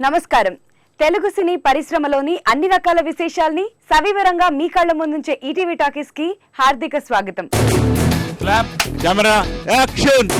నమస్కారం. తెలుగు సినీ పరిశ్రమలోని అన్ని రకాల విశేషాల్ని సవివరంగా మీ కళ్ళ ముందుంచే ఈటీవీ టాకీస్ కి హార్దిక స్వాగతం. Clap camera action.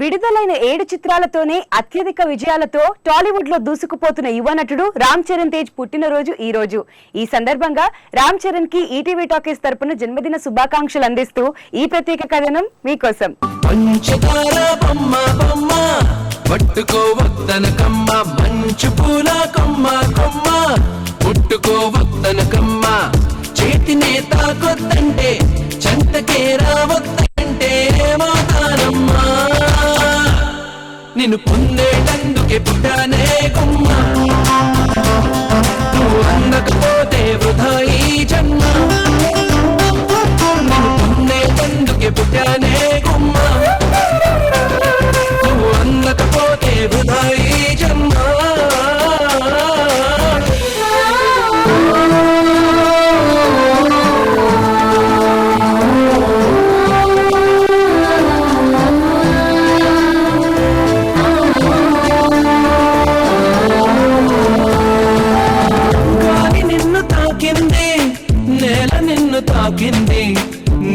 విడుదలైన 7 చిత్రాలతోనే అత్యధిక విజయాలతో టాలీవుడ్ లో దూసుకుపోతున్న యువ నటుడు రామ్ చరణ్ తేజ్ పుట్టినరోజు ఈ రోజు. ఈ సందర్భంగా రామ్ చరణ్ కి ఈటీవీ టాకీస్ తరపున జన్మదిన శుభాకాంక్షలు అందిస్తూ ఈ ప్రత్యేక కథనం మీకోసం. చేతినే తాకొద్దంటే చంతకే రావద్దంటే ఏమవుతానమ్మా, నిన్ను పొందేటందుకే పుట్టానే కొమ్మ, నువ్వు అందకపోతే వృధా ఈ జన్మ, నిన్ను పొందేటందుకే పుట్టానే కొమ్మ, నువ్వు అందకపోతే వృధా ఈ జన్మ.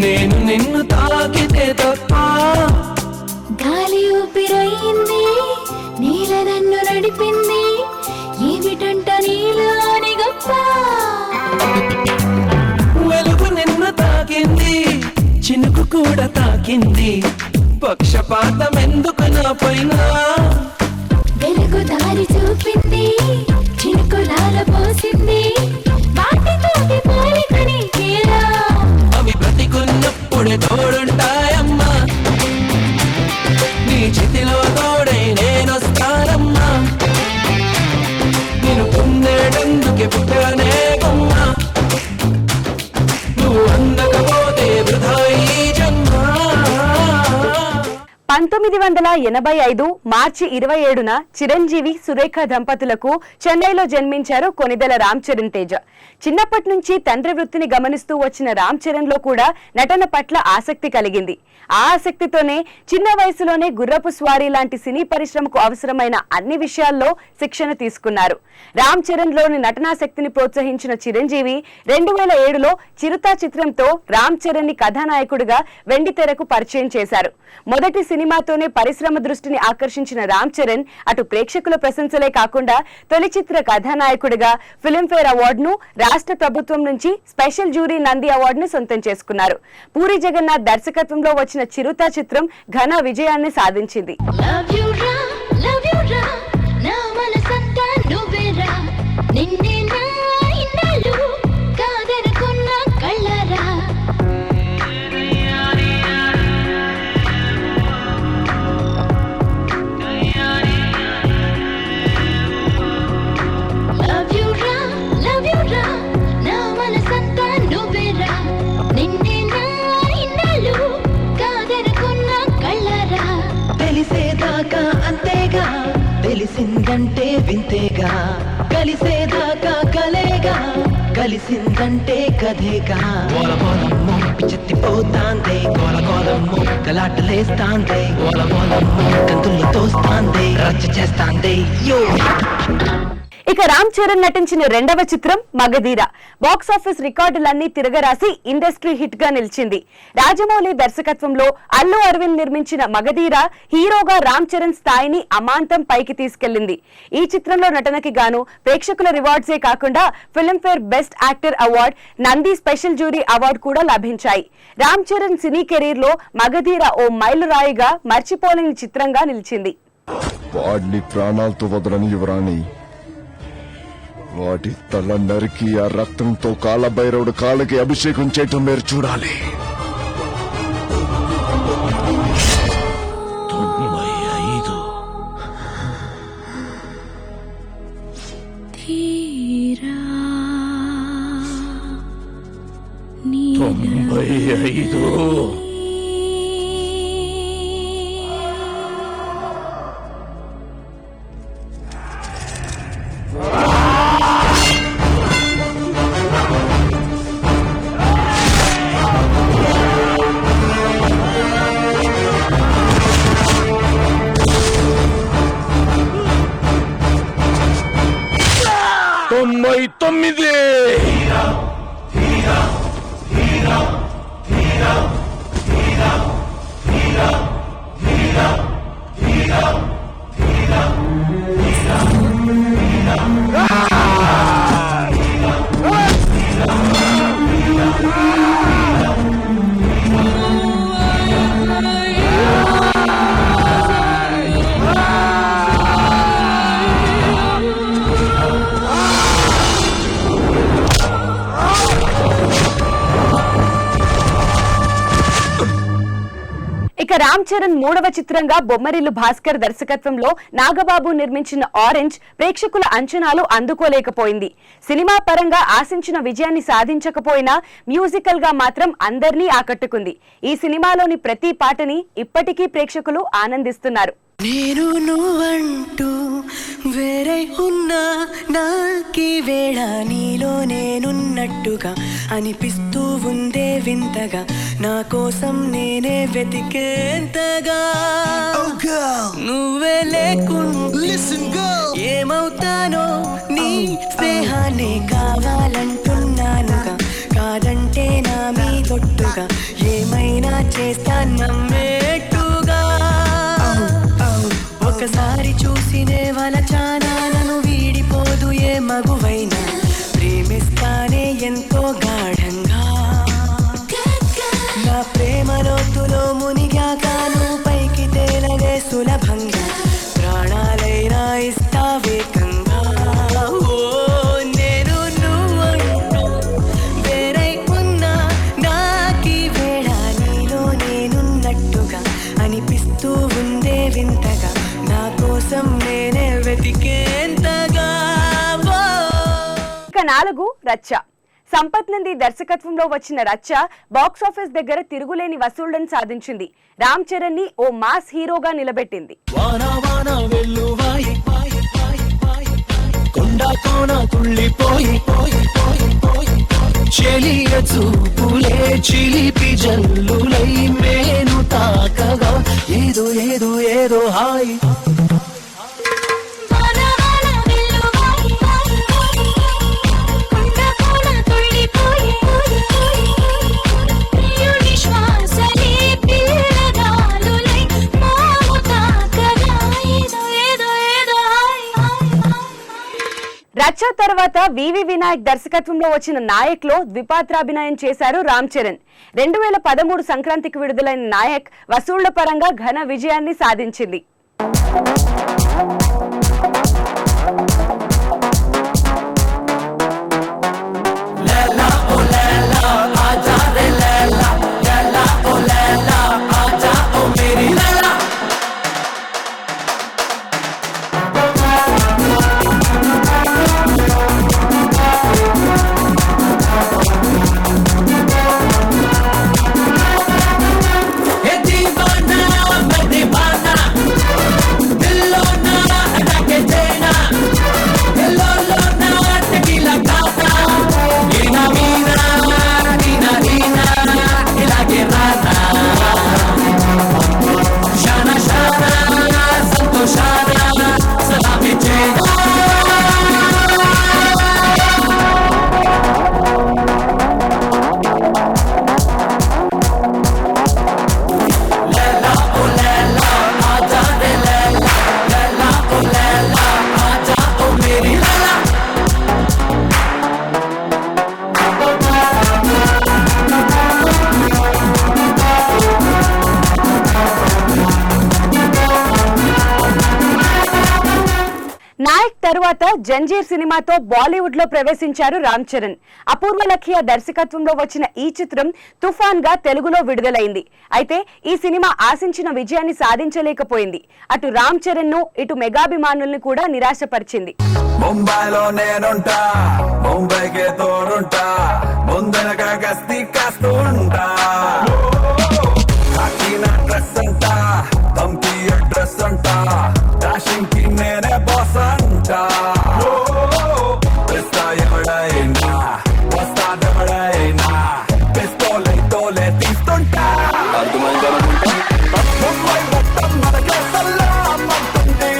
నేను నిన్ను తాకితే తప్ప గాలి ఊపిరయింది, నీల నన్ను నడిపింది, ఏమిటంట నీలోని గొప్ప వెలుగు నిన్ను తాకింది, చినుకు కూడా తాకింది, పక్షపాతం ఎందుకు నా పైన, వెలుగు దారి చూపింది, చినుకు లాల పోసింది, వాటితోటి పోలికని తీరా అవి బ్రతికున్నప్పుడే తోడుంటాయమ్మా, నీ చేతిలో తోడై నేనొస్తానమ్మా, నేను పొందేటందుకే పుట్టానే కొమ్మ, నువ్వు అందకపోతే వృధా ఈ జన్మ. 1985 మార్చి 27న చిరంజీవి సురేఖ దంపతులకు చెన్నైలో జన్మించారు కొనిదెల రామ్ చరణ్ తేజ. చిన్నప్పటి నుంచి తండ్రి వృత్తిని గమనిస్తూ వచ్చిన రామ్ చరణ్ లో కూడా నటన పట్ల ఆసక్తి కలిగింది. ఆ ఆసక్తితోనే చిన్న వయసులోనే గుర్రపు స్వారీ లాంటి సినీ పరిశ్రమకు అవసరమైన అన్ని విషయాల్లో శిక్షణ తీసుకున్నారు. రామ్ చరణ్ లోని నటనాశక్తిని ప్రోత్సహించిన చిరంజీవి 2007లో చిరుత చిత్రంతో రామ్ చరణ్ ని కథానాయకుడిగా వెండితెరకు పరిచయం చేశారు. మొదటి సినిమాతోనే పరిశ్రమ దృష్టిని ఆకర్షించిన రామ్ చరణ్ అటు ప్రేక్షకుల ప్రశంసలే కాకుండా తొలి చిత్ర కథానాయకుడిగా ఫిల్మ్ఫేర్ అవార్డును, రాష్ట్ర ప్రభుత్వం నుంచి స్పెషల్ జ్యూరీ నంది అవార్డును సొంతం చేసుకున్నారు. పూరి జగన్నాథ్ దర్శకత్వంలో వచ్చిన చిరుత చిత్రం ఘన విజయాన్ని సాధించింది. తెలిసేదాకా అంతేగా, తెలిసిందంటే వింతేగా, కలిసేదాకా కలేగా, కలిసిందంటే కథేగా, గోలగోలమ్మో పిచ్చెత్తిపోతాందే, గోలగోలమ్మో గలాటలేస్తాందే, గోలగోలమ్మో కంతులు తోస్తాందే, రచ్చ చేస్తాందే యో. ఇక రామ్ చరణ్ నటించిన రెండవ చిత్రం మగధీర బాక్సాఫీస్ రికార్డులన్నీ తిరగరాసి ఇండస్ట్రీ హిట్ గా నిలిచింది. రాజమౌళి దర్శకత్వంలో అల్లు అరవింద్ నిర్మించిన మగధీర హీరోగా రామ్ చరణ్ స్థాయిని అమాంతం పైకి తీసుకెళ్లింది. ఈ చిత్రంలో నటనకి గాను ప్రేక్షకుల రివార్డ్సే కాకుండా Filmfare best actor award, Nandi special jury award కూడా లభించాయి. రామ్ చరణ్ సినీ కెరీర్ లో మగధీర ఓ మైలురాయిగా మర్చిపోలేని చిత్రంగా నిలిచింది. వాడిని ప్రాణాలతో వదలని యువరాణి, వాటి తల నరికి ఆ రక్తంతో కాలభైరవుడు కాళ్ళకి అభిషేకం చేయటం మీరు చూడాలి. నీలా 95 99. ఇక రామ్ చరణ్ మూడవ చిత్రంగా బొమ్మరిల్లు భాస్కర్ దర్శకత్వంలో నాగబాబు నిర్మించిన ఆరెంజ్ ప్రేక్షకుల అంచనాలు అందుకోలేకపోయింది. సినిమా పరంగా ఆశించిన విజయాన్ని సాధించకపోయినా మ్యూజికల్ గా మాత్రం అందర్నీ ఆకట్టుకుంది. ఈ సినిమాలోని ప్రతి పాటని ఇప్పటికీ ప్రేక్షకులు ఆనందిస్తున్నారు. నేను నువ్వంటూ వేరే ఉన్నా నాకీ వేళ నీలో నేనున్నట్టుగా అనిపిస్తూ ఉందే వింతగా నా కోసం నేనే వెతికేంతగా నువ్వే లేకుండా ఏమవుతానో నీ స్నేహాన్ని కావాలంటున్నానుగా కాదంటే నా మీ తొట్టుగా ఏమైనా చేస్తా నమ్మేట్టుగా ఒకసారి చూసినే వలచానా నన్ను వీడిపోదు ఏ మగువైనా ప్రేమిస్తానే ఎంతో గాఢంగా నా ప్రేమ లోతులో మునిగాను పైకి తేలవే సులభంగా ప్రాణాలైనా ఇస్తా వేగంగా నేను నువ్వంటూ వేరై ఉన్నా నాకీ వేళ నీలో నేనున్నట్టుగా అనిపిస్తూ ఉందే వింతగా నా కోసం నేనే వెతికేంతగా. ఇక 4 రచ్చ. సంపత్ నంది దర్శకత్వంలో వచ్చిన రచ్చ బాక్సాఫీస్ దగ్గర తిరుగులేని వసూళ్లను సాధించింది. రామ్ చరణ్ ని ఓ మాస్ హీరోగా నిలబెట్టింది. ఏదో ఏదో ఏదో హాయ్ రచ్చ తర్వాత వివి వినాయక్ దర్శకత్వంలో వచ్చిన నాయక్ లో ద్విపాత్రాభినయం చేశారు రామ్ చరణ్. 2013 సంక్రాంతికి విడుదలైన నాయక్ వసూళ్ల పరంగా ఘన విజయాన్ని సాధించింది. నాయక్ తరువాత జంజీర్ సినిమాతో బాలీవుడ్ లో ప్రవేశించారు రామ్ చరణ్. అపూర్వ లఖియా దర్శకత్వంలో వచ్చిన ఈ చిత్రం తుఫాన్ గా తెలుగులో విడుదలైంది. అయితే ఈ సినిమా ఆశించిన విజయాన్ని సాధించలేకపోయింది. అటు రామ్ చరణ్ ను ఇటు మెగాభిమానుల్ని కూడా నిరాశపరిచింది. ముంబైలో నేనుంటా, ముంబైకే తోడుంటా, ముందరగా గస్తీ కాస్తుంటా, డ్రెస్ అంటా, తంపి అడ్రస్ అంటా, డాషింగ్ కి నేనే బాస్ అంటా, ఎవడైనా వస్తాడెవడైనా పిస్తోలే తోలే తీస్తుంటా. ముంబై మొత్తం మనకే సల్లామంటుంది,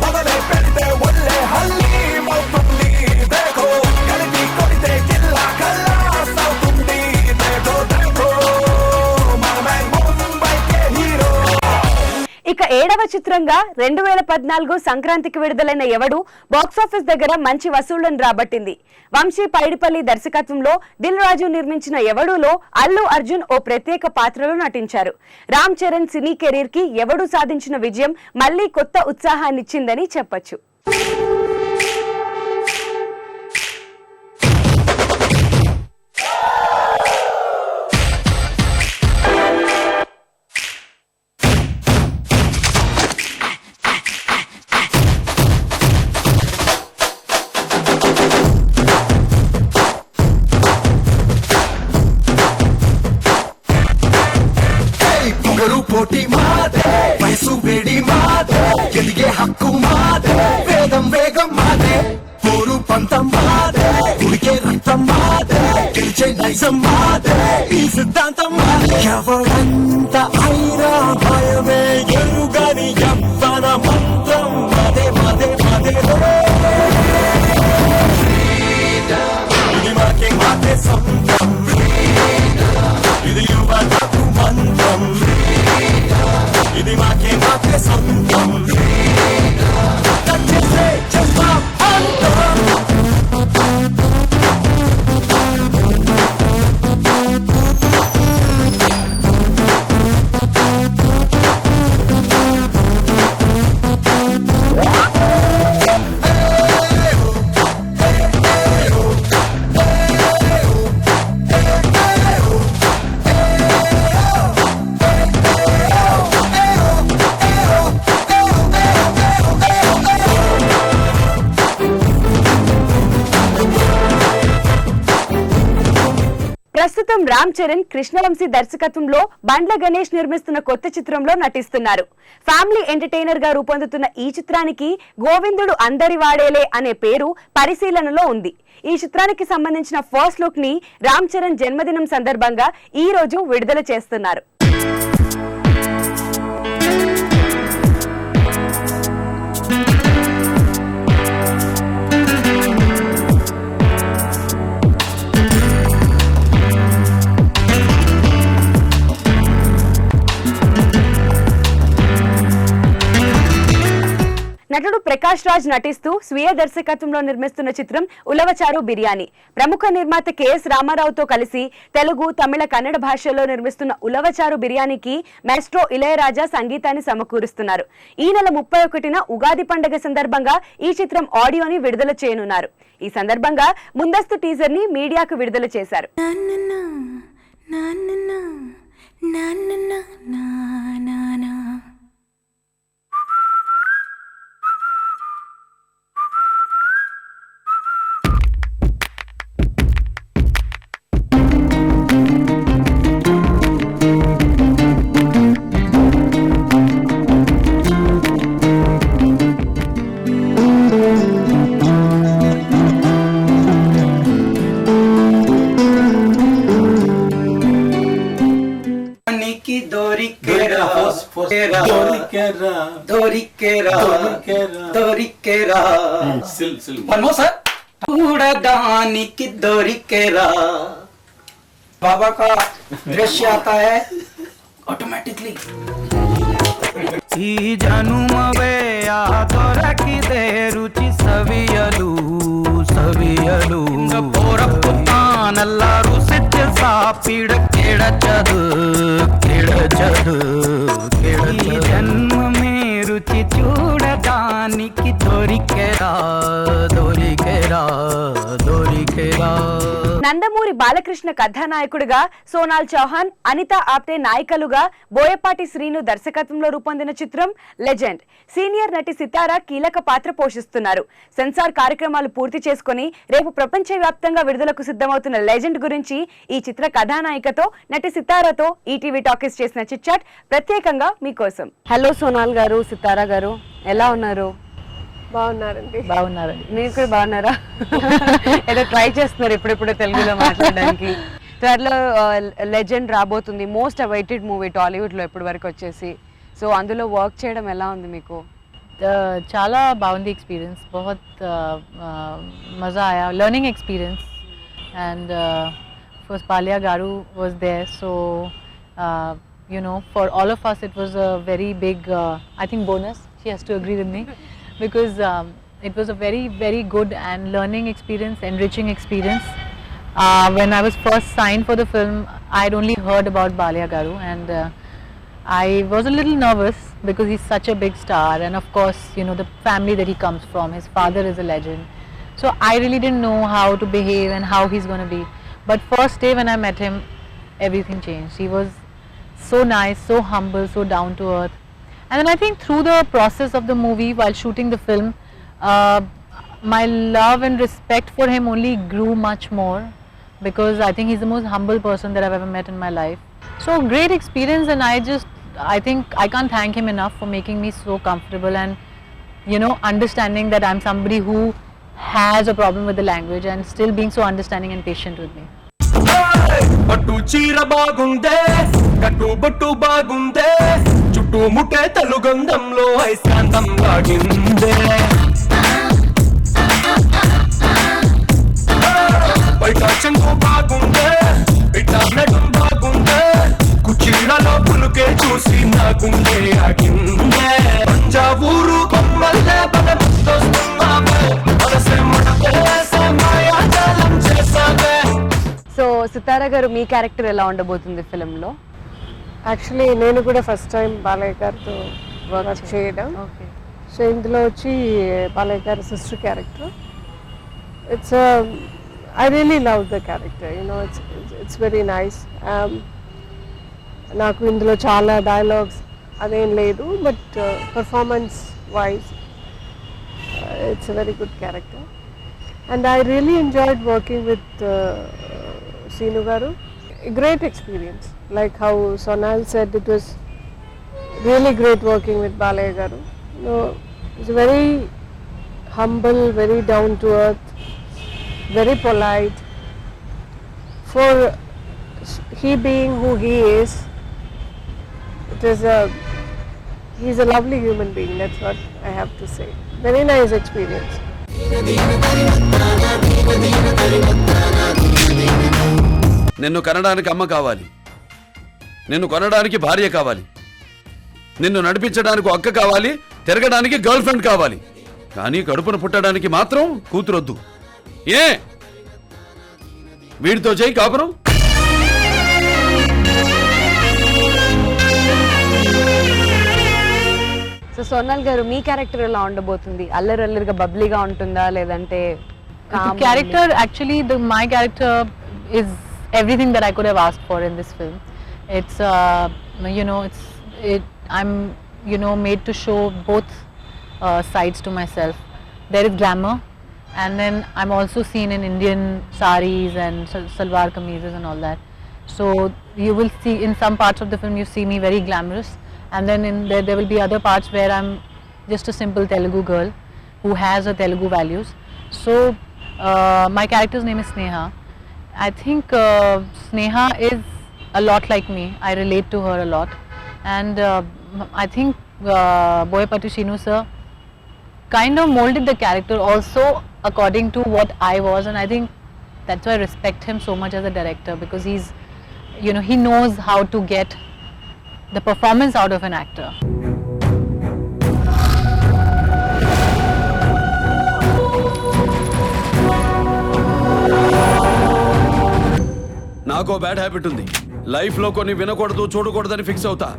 మొదలే పెడితే ఒళ్ళే హల్లీ అవుతుంది. ఏడవ చిత్రంగా 2014 సంక్రాంతికి విడుదలైన ఎవడు బాక్సాఫీస్ దగ్గర మంచి వసూళ్లను రాబట్టింది. వంశీ పైడిపల్లి దర్శకత్వంలో దిల్ రాజు నిర్మించిన ఎవడులో అల్లు అర్జున్ ఓ ప్రత్యేక పాత్రలో నటించారు. రామ్ చరణ్ సినీ కెరీర్ కి ఎవడు సాధించిన విజయం మళ్లీ కొత్త ఉత్సాహాన్నిచ్చిందని చెప్పొచ్చు. పొగరు పోటీ మాదే, వయసు వేడి మాదే, ఎదిగే హక్కు మాదే, వేదం వేగం మాదే, పోరు పంతం మాదే, ఉడికే రక్తం మాదే, గెలిచే నైజం మాదే, ఈ సిద్ధాంతం మాదే. ఎవరంత అయినా భయమే ఎరుగని యవ్వన మంత్రం మాదే మాదే మాదే. ఇది మాకే మాదే సొంతం, ఇది యువతకు మంత్రం, ఇది మాకే మాకే సొంతం, చేసే జన్మ అంతం. ప్రస్తుతం రామ్ చరణ్ కృష్ణవంశీ దర్శకత్వంలో బండ్ల గణేష్ నిర్మిస్తున్న కొత్త చిత్రంలో నటిస్తున్నారు. ఫ్యామిలీ ఎంటర్టైనర్ గా రూపొందుతున్న ఈ చిత్రానికి గోవిందుడు అందరి వాడేలే అనే పేరు పరిశీలనలో ఉంది. ఈ చిత్రానికి సంబంధించిన ఫస్ట్ లుక్ ని రామ్ చరణ్ జన్మదినం సందర్భంగా ఈ రోజు విడుదల చేస్తున్నారు. నటుడు ప్రకాష్ రాజ్ నటిస్తూ స్వీయ దర్శకత్వంలో నిర్మిస్తున్న చిత్రం ఉలవచారు బిర్యానీ. ప్రముఖ నిర్మాత కెఎస్ రామారావుతో కలిసి తెలుగు, తమిళ, కన్నడ భాషల్లో నిర్మిస్తున్న ఉలవచారు బిర్యానీకి మాస్ట్రో ఇళయరాజా సంగీతాన్ని సమకూరుస్తున్నారు. ఈ నెల 31న ఉగాది పండుగ సందర్భంగా ఈ చిత్రం ఆడియోని విడుదల చేయనున్నారు. ఈ సందర్భంగా ముందస్తు టీజర్ ని మీడియాకు విడుదల చేశారు. दानी दोरी केरा बाबा का दृश्य आता है ऑटोमेटिकली ఈ జనుమవే ఆదొరకిదే రుచి సవియలు సవియలు పోరపుతానెల్లారు సిచ్చ సాపిడ కెడచదు కెడచదు కెడచదు జన్మమే రుచి చూడడానికి దొరికెరా దొరికెరా దొరికెరా. నందమూరి బాలకృష్ణ కథానాయకుడిగా సోనాల్ చౌహాన్, అనితా ఆప్టే నాయికలుగా బోయపాటి శ్రీను దర్శకత్వంలో రూపొందిన చిత్రం లెజెండ్. సీనియర్ నటి సితారా కీలక పాత్ర పోషిస్తున్నారు. సెన్సార్ కార్యక్రమాలు పూర్తి చేసుకుని రేపు ప్రపంచవ్యాప్తంగా విడుదలకు సిద్ధమవుతున్న లెజెండ్ గురించి ఈ చిత్ర కథానాయికతో నటి సితారాతో ఈటీవీ టాకీస్ చేసిన చిట్చాట్ ప్రత్యేకంగా మీకోసం. హలో సోనాల్ గారు, సితారా గారు, ఎలా ఉన్నారు? బాగున్నారండి. మీరు కూడా బాగున్నారా? ఏదో ట్రై చేస్తున్నారు ఇప్పుడిప్పుడు తెలుగులో మాట్లాడడానికి. త్వరలో లెజెండ్ రాబోతుంది, మోస్ట్ అవైటెడ్ మూవీ టాలీవుడ్ లో ఇప్పటి వరకు వచ్చేసి. సో అందులో వర్క్ చేయడం ఎలా ఉంది మీకు? చాలా బాగుంది ఎక్స్పీరియన్స్, बहुत मज़ा आया, learning experience. And first Paliya garu was there, so you know, for all of us, it was a very big, I think, bonus. She has to agree with me because it was a very, very good and learning experience, enriching experience. When I was first signed for the film, I had only heard about Balya Garu, and I was a little nervous because he's such a big star, and of course, you know, the family that he comes from, his father is a legend. So I really didn't know how to behave and how he's going to be. But first day when I met him, everything changed. He was so nice, so humble, so down to earth. And then I think through the process of the movie, while shooting the film, my love and respect for him only grew much more, because I think he's the most humble person that I've ever met in my life. So great experience, and I think I can't thank him enough for making me so comfortable and, you know, understanding that I'm somebody who has a problem with the language and still being so understanding and patient with me. పట్టు చీర బాగుందే కట్టు బొట్టు బాగుందే చుట్టూ ముట్టే తలుగంధంలో ఐశాంతం లాగిందే బయట చెంగు బాగుందే బిడ్డ నడుం బాగుందే కుచీలలో పులుకే చూసి నా గుండె ఆగిందే పంజావూరు బొమ్మల్లే బలముస్తొస్తున్నామే మనసే మడకేసే మాయాజాలం చేసావే. సో సితారా గారు, మీ క్యారెక్టర్ ఎలా ఉండబోతుంది ఫిల్మ్లో? యాక్చువల్లీ నేను కూడా ఫస్ట్ టైం బాలయ్య గారితో వర్క్ చేయడం. Okay. సో ఇందులో వచ్చి బాలయ్య గారి sister character. It's I really love the character, you know, it's very nice. నాకు ఇందులో చాలా డైలాగ్స్ అదేం లేదు, but performance wise it's a very good character. And I really enjoyed working with Seenu garu. A great experience. Like how Sonal said, it was really great working with Balaya garu. You know, he's very humble, very down to earth, very polite. For he being who he is, he's a lovely human being. That's what I have to say. Very nice experience. నిన్ను కనడానికి అమ్మ కావాలి, నిన్ను కొనడానికి భార్య కావాలి, నిన్ను నడిపించడానికి అక్క కావాలి, తిరగడానికి గర్ల్ ఫ్రెండ్ కావాలి, కానీ కడుపున పుట్టడానికి మాత్రం కూతురొద్దు. ఏ వీడితో చేయి కాపురం? సో సోనాల్ గారు, మీ క్యారెక్టర్ ఎలా ఉండబోతుంది? అల్లరిగా బబ్లీగా ఉంటుందా, లేదంటే The character, actually, my character is everything that I could have asked for in this film. It's you know, I'm, you know, made to show both sides to myself. There is glamour, and then I'm also seen in Indian saris and salwar kameezes and all that. So you will see in some parts of the film you see me very glamorous, and then there will be other parts where I'm just a simple Telugu girl who has her Telugu values. So my character's name is Sneha. I think Sneha is a lot like me. I relate to her a lot, and I think Boyapati Sreenu sir kind of molded the character also according to what I was, and I think that's why I respect him so much as a director, because he's, you know, he knows how to get the performance out of an actor. నాకో bad habit ఉంది. Life లో కొన్ని వినకూడదు, చూడకూడదని fix అవుతా.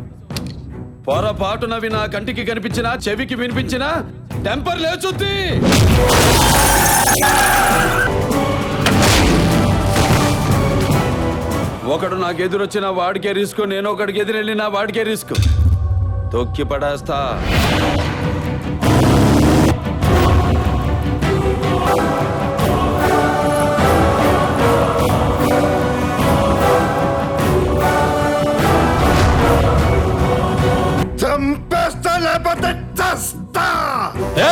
పొరపాటునవి నా కంటికి కనిపించినా, చెవికి వినిపించినా టెంపర్ లేచుద్ది. ఒకడు నాకు ఎదురొచ్చిన వాడికే రిస్క్, నేను ఒకడికి ఎదురెళ్ళినా వాడికే రిస్క్. తొక్కి పడేస్తా.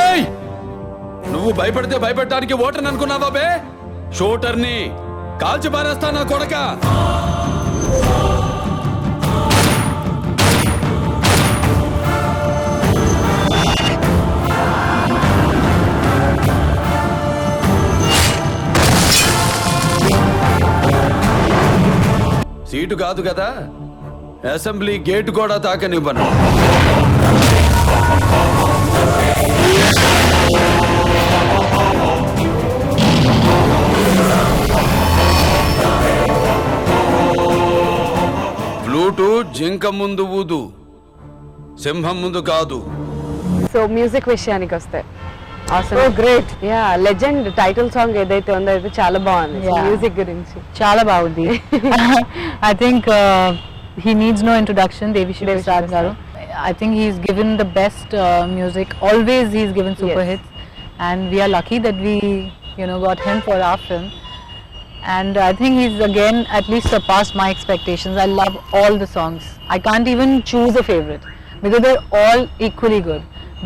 ఏయ్, నువ్వు భయపడితే భయపెట్టడానికి ఓటర్ని అనుకున్నావా బే? షూటర్ని కాల్చి పారేస్తా నా కొడక. సీటు కాదు కదా, అసెంబ్లీ గేట్ కూడా తాకనివ్వను. ఫ్లూటు జింక ముందు ఊదు, సింహం ముందు కాదు. సో మ్యూజిక్ విషయానికి వస్తే so great. Yeah legend title song ఏదైతే ఉందో అయితే చాలా బాగుంది. మ్యూజిక్ గురించి చాలా బాగుంది. I think he needs no introduction, Devishi Prasad garu. I think he's given the best music. Always he's given super hits, and we are lucky that we got him for our film. And I think he's again at least surpassed my expectations. I love all the songs. I can't even choose a favorite because they're all equally good.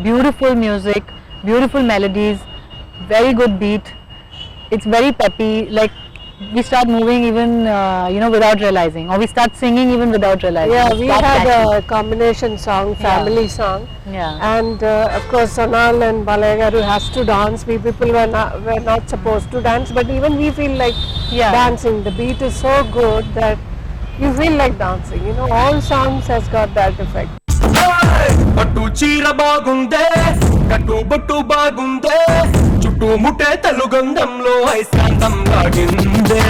Beautiful music, beautiful melodies, very good beat. It's very peppy. Like we start moving even without realizing, or we start singing even without realizing. Yeah, It's we that had catchy. a combination song, family song. Yeah. And of course Sonal and Balaya garu has to dance. We people were not supposed to dance, but even we feel like dancing. The beat is so good that you feel like dancing. All songs has got that effect. పట్టు చీర బాగుందే, కట్టు బొట్టు బాగుందే, చుట్టూ ముట్టే తలుగంధంలో ఐశాంతం లాగిందే.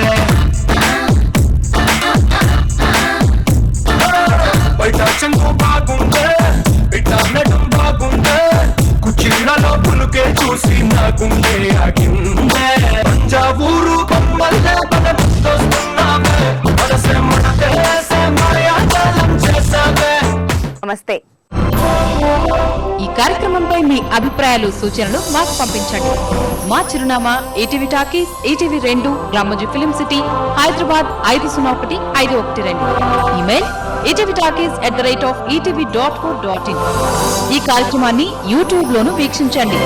బయట చెంగు బాగుందే, బిడ్డ నడం బాగుందే, కుచీలలో పులుకే చూసి నా గుండె ఆగిందే. పంజాబూరు బొమ్మల్లే బలముస్తున్నావే, మనసే మనదేసే మాయాజాలం చేసావే. నమస్తే. ఈ కార్యక్రమంపై మీ అభిప్రాయాలు సూచనలు మాకు పంపించండి. మా చిరునామా ETV talkies, ETV 2, Ramoji film city, Hyderabad 501512. Email etvtalkies@etv.co.in. ఈ కార్యక్రమాన్ని యూట్యూబ్ లోను వీక్షించండి.